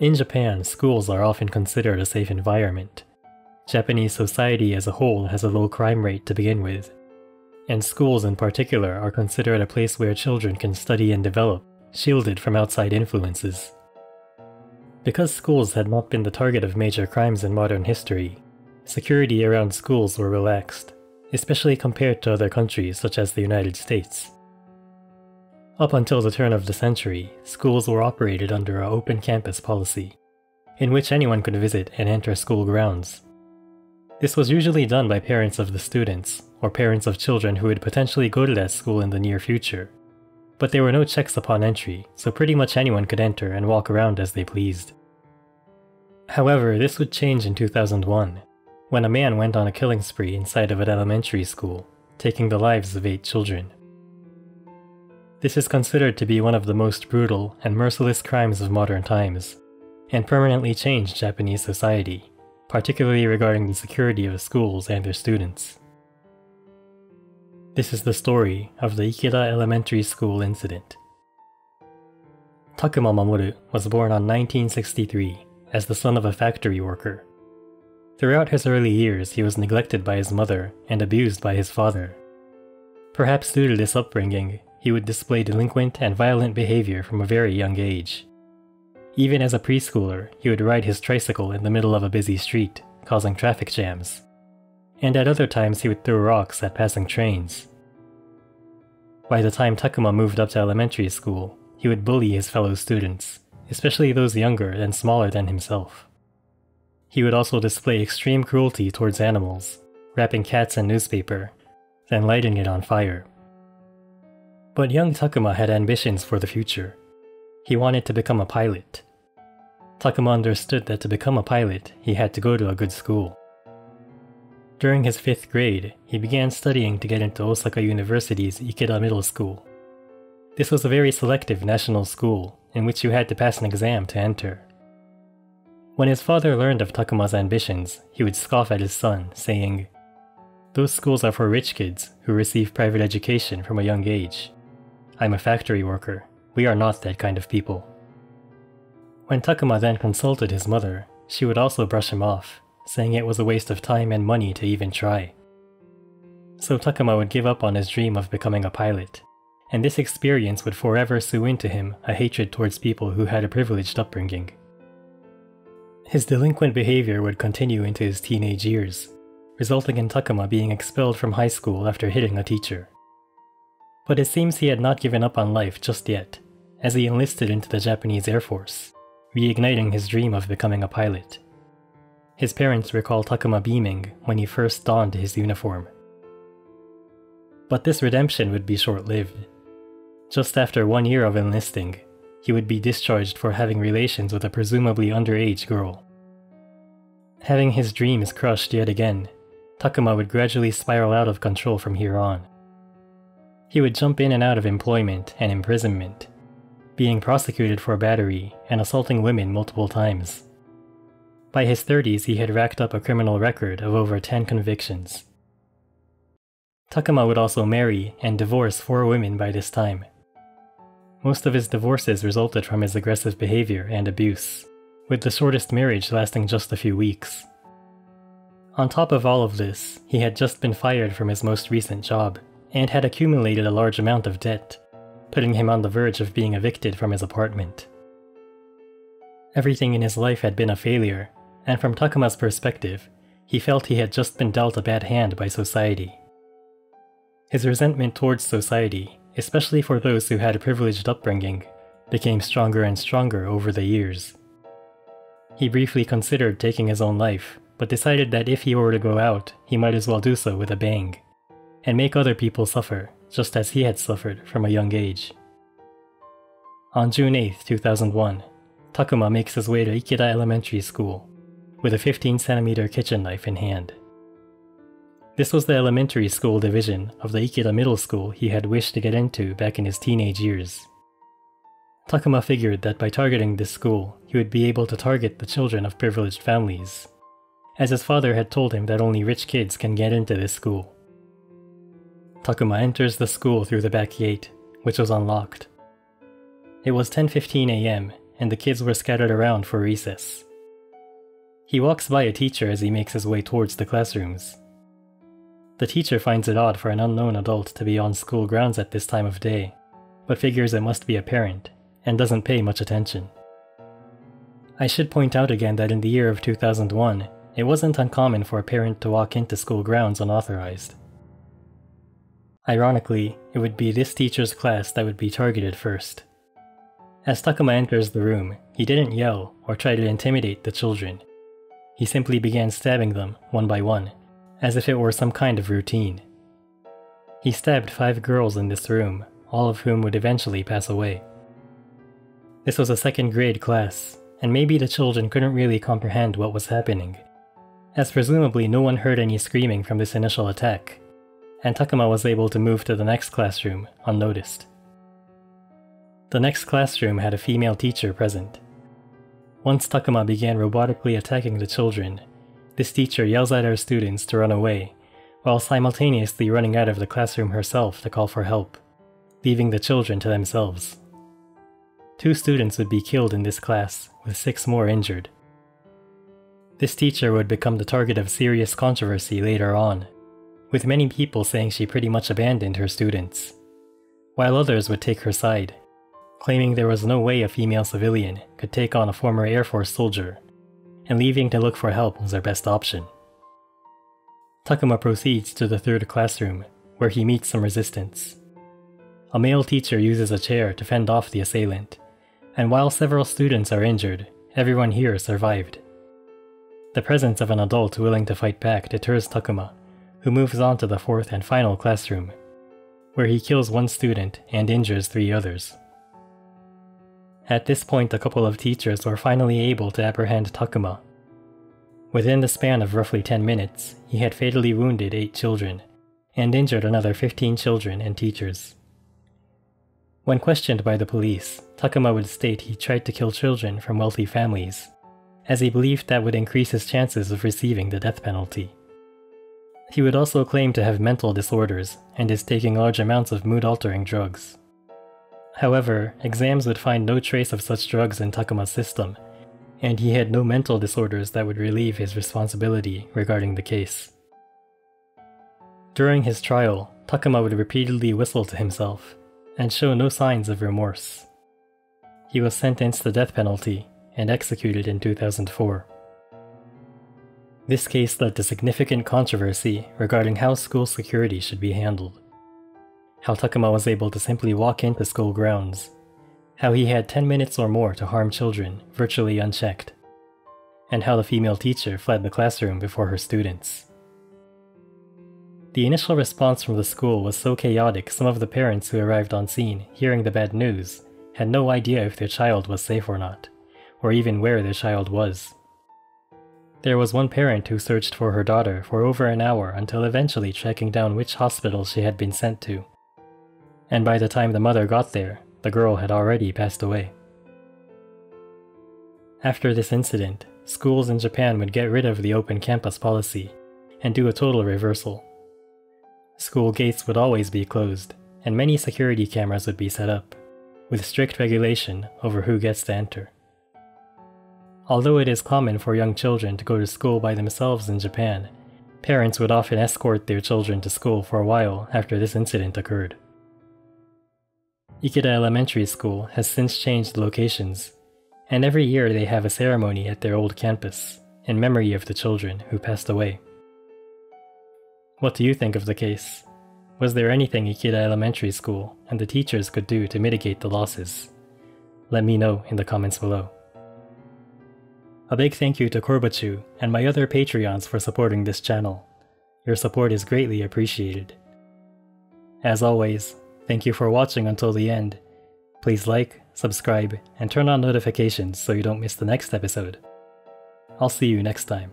In Japan, schools are often considered a safe environment. Japanese society as a whole has a low crime rate to begin with, and schools in particular are considered a place where children can study and develop, shielded from outside influences. Because schools had not been the target of major crimes in modern history, security around schools were relaxed, especially compared to other countries such as the United States. Up until the turn of the century, schools were operated under an open campus policy, in which anyone could visit and enter school grounds. This was usually done by parents of the students, or parents of children who would potentially go to that school in the near future. But there were no checks upon entry, so pretty much anyone could enter and walk around as they pleased. However, this would change in 2001, when a man went on a killing spree inside of an elementary school, taking the lives of 8 children. This is considered to be one of the most brutal and merciless crimes of modern times, and permanently changed Japanese society, particularly regarding the security of schools and their students. This is the story of the Ikeda Elementary School incident. Takuma Mamoru was born on 1963 as the son of a factory worker. Throughout his early years, he was neglected by his mother and abused by his father. Perhaps due to this upbringing, he would display delinquent and violent behavior from a very young age. Even as a preschooler, he would ride his tricycle in the middle of a busy street, causing traffic jams. And at other times he would throw rocks at passing trains. By the time Takuma moved up to elementary school, he would bully his fellow students, especially those younger and smaller than himself. He would also display extreme cruelty towards animals, wrapping cats in newspaper, then lighting it on fire. But young Takuma had ambitions for the future. He wanted to become a pilot. Takuma understood that to become a pilot, he had to go to a good school. During his 5th grade, he began studying to get into Osaka University's Ikeda Middle School. This was a very selective national school, in which you had to pass an exam to enter. When his father learned of Takuma's ambitions, he would scoff at his son, saying, "Those schools are for rich kids who receive private education from a young age. I'm a factory worker. We are not that kind of people." When Takuma then consulted his mother, she would also brush him off, saying it was a waste of time and money to even try. So Takuma would give up on his dream of becoming a pilot, and this experience would forever sew into him a hatred towards people who had a privileged upbringing. His delinquent behavior would continue into his teenage years, resulting in Takuma being expelled from high school after hitting a teacher. But it seems he had not given up on life just yet, as he enlisted into the Japanese Air Force, reigniting his dream of becoming a pilot. His parents recall Takuma beaming when he first donned his uniform. But this redemption would be short-lived. Just after 1 year of enlisting, he would be discharged for having relations with a presumably underage girl. Having his dreams crushed yet again, Takuma would gradually spiral out of control from here on. He would jump in and out of employment and imprisonment, being prosecuted for battery and assaulting women multiple times. By his 30s, he had racked up a criminal record of over 10 convictions. Takuma would also marry and divorce 4 women by this time. Most of his divorces resulted from his aggressive behavior and abuse, with the shortest marriage lasting just a few weeks. On top of all of this, he had just been fired from his most recent job, and had accumulated a large amount of debt, putting him on the verge of being evicted from his apartment. Everything in his life had been a failure, and from Takuma's perspective, he felt he had just been dealt a bad hand by society. His resentment towards society, especially for those who had a privileged upbringing, became stronger and stronger over the years. He briefly considered taking his own life, but decided that if he were to go out, he might as well do so with a bang, and make other people suffer, just as he had suffered from a young age. On June 8, 2001, Takuma makes his way to Ikeda Elementary School, with a 15cm kitchen knife in hand. This was the elementary school division of the Ikeda Middle School he had wished to get into back in his teenage years. Takuma figured that by targeting this school, he would be able to target the children of privileged families, as his father had told him that only rich kids can get into this school. Takuma enters the school through the back gate, which was unlocked. It was 10:15 a.m., and the kids were scattered around for recess. He walks by a teacher as he makes his way towards the classrooms. The teacher finds it odd for an unknown adult to be on school grounds at this time of day, but figures it must be a parent, and doesn't pay much attention. I should point out again that in the year of 2001, it wasn't uncommon for a parent to walk into school grounds unauthorized. Ironically, it would be this teacher's class that would be targeted first. As Takuma enters the room, he didn't yell or try to intimidate the children. He simply began stabbing them one by one, as if it were some kind of routine. He stabbed 5 girls in this room, all of whom would eventually pass away. This was a second grade class, and maybe the children couldn't really comprehend what was happening, as presumably no one heard any screaming from this initial attack, and Takuma was able to move to the next classroom unnoticed. The next classroom had a female teacher present. Once Takuma began robotically attacking the children, this teacher yells at her students to run away, while simultaneously running out of the classroom herself to call for help, leaving the children to themselves. 2 students would be killed in this class, with 6 more injured. This teacher would become the target of serious controversy later on, with many people saying she pretty much abandoned her students, while others would take her side, claiming there was no way a female civilian could take on a former Air Force soldier, and leaving to look for help was their best option. Takuma proceeds to the 3rd classroom, where he meets some resistance. A male teacher uses a chair to fend off the assailant, and while several students are injured, everyone here survived. The presence of an adult willing to fight back deters Takuma, who moves on to the 4th and final classroom, where he kills 1 student and injures 3 others. At this point, a couple of teachers were finally able to apprehend Takuma. Within the span of roughly 10 minutes, he had fatally wounded 8 children, and injured another 15 children and teachers. When questioned by the police, Takuma would state he tried to kill children from wealthy families, as he believed that would increase his chances of receiving the death penalty. He would also claim to have mental disorders and is taking large amounts of mood-altering drugs. However, exams would find no trace of such drugs in Takuma's system, and he had no mental disorders that would relieve his responsibility regarding the case. During his trial, Takuma would repeatedly whistle to himself, and show no signs of remorse. He was sentenced to death penalty and executed in 2004. This case led to significant controversy regarding how school security should be handled. How Takuma was able to simply walk into school grounds, how he had 10 minutes or more to harm children virtually unchecked, and how the female teacher fled the classroom before her students. The initial response from the school was so chaotic some of the parents who arrived on scene hearing the bad news had no idea if their child was safe or not, or even where their child was. There was one parent who searched for her daughter for over an hour until eventually tracking down which hospital she had been sent to. And by the time the mother got there, the girl had already passed away. After this incident, schools in Japan would get rid of the open campus policy and do a total reversal. School gates would always be closed, and many security cameras would be set up, with strict regulation over who gets to enter. Although it is common for young children to go to school by themselves in Japan, parents would often escort their children to school for a while after this incident occurred. Ikeda Elementary School has since changed locations, and every year they have a ceremony at their old campus, in memory of the children who passed away. What do you think of the case? Was there anything Ikeda Elementary School and the teachers could do to mitigate the losses? Let me know in the comments below. A big thank you to Korbachu and my other Patreons for supporting this channel. Your support is greatly appreciated. As always, thank you for watching until the end. Please like, subscribe, and turn on notifications so you don't miss the next episode. I'll see you next time.